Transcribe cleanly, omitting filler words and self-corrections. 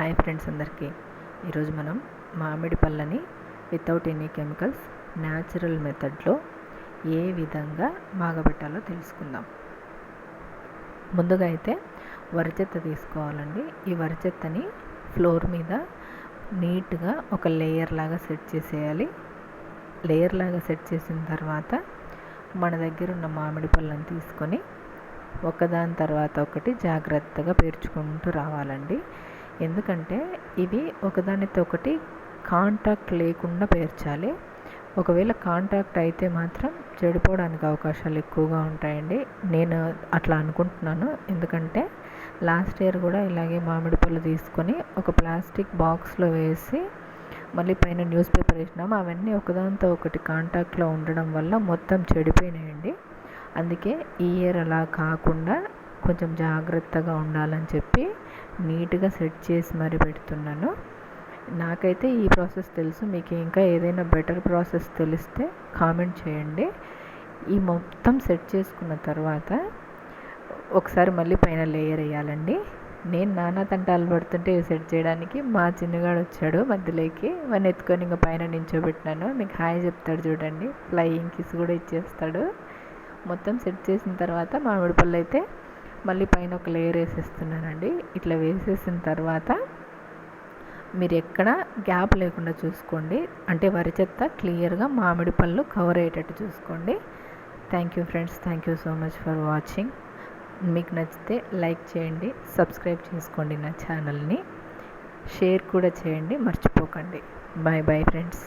Hi friends అందరికీ ఈరోజు మనం మామిడి పళ్ళని వితౌట్ ఎనీ కెమికల్స్ న్యాచురల్ మెథడ్లో ఏ విధంగా మాగబెట్టాలో తెలుసుకుందాం. ముందుగా అయితే వరిచెత్త తీసుకోవాలండి. ఈ వరిచెత్తని ఫ్లోర్ మీద నీట్గా ఒక లేయర్ లాగా సెట్ చేసేయాలి. లేయర్ లాగా సెట్ చేసిన తర్వాత మన దగ్గర ఉన్న మామిడి పళ్ళని తీసుకొని ఒకదాని తర్వాత ఒకటి జాగ్రత్తగా పేర్చుకుంటూ రావాలండి. ఎందుకంటే ఇవి ఒకదానితో ఒకటి కాంటాక్ట్ లేకుండా పేర్చాలి. ఒకవేళ కాంటాక్ట్ అయితే మాత్రం చెడిపోవడానికి అవకాశాలు ఎక్కువగా ఉంటాయండి. నేను అట్లా అనుకుంటున్నాను. ఎందుకంటే లాస్ట్ ఇయర్ కూడా ఇలాగే మామిడి పళ్ళు తీసుకొని ఒక ప్లాస్టిక్ బాక్స్లో వేసి మళ్ళీ పైన న్యూస్ పేపర్ వేసినాము. అవన్నీ ఒకదానితో ఒకటి కాంటాక్ట్లో ఉండడం వల్ల మొత్తం చెడిపోయినాయండి. అందుకే ఈ ఇయర్ అలా కాకుండా కొంచెం జాగ్రత్తగా ఉండాలని చెప్పి నీట్గా సెట్ చేసి మరి పెడుతున్నాను. నాకైతే ఈ ప్రాసెస్ తెలుసు. మీకు ఇంకా ఏదైనా బెటర్ ప్రాసెస్ తెలిస్తే కామెంట్ చేయండి. ఈ మొత్తం సెట్ చేసుకున్న తర్వాత ఒకసారి మళ్ళీ పైన లేయర్ వేయాలండి. నేను నానా తంటాలు పడుతుంటే సెట్ చేయడానికి మా చిన్నగాడు వచ్చాడు మధ్యలోకి. వాడిని ఎత్తుకొని ఇంకా పైన నించోబెట్టినాను. మీకు హాయ్ చెప్తాడు చూడండి, ఫ్లయింగ్ కిస్ కూడా ఇచ్చేస్తాడు. మొత్తం సెట్ చేసిన తర్వాత మామిడి పళ్ళు అయితే మళ్ళీ పైన ఒక లేయర్ వేసేస్తున్నానండి. ఇట్లా వేసేసిన తర్వాత మీరు ఎక్కడ గ్యాప్ లేకుండా చూసుకోండి. అంటే వరి చెత్త క్లియర్గా మామిడి పళ్ళు కవర్ అయ్యేటట్టు చూసుకోండి. Thank you friends, thank you so much for watching. మీకు నచ్చితే లైక్ చేయండి, సబ్స్క్రైబ్ చేసుకోండి నా ఛానల్ని, షేర్ కూడా చేయండి మర్చిపోకండి. Bye bye friends.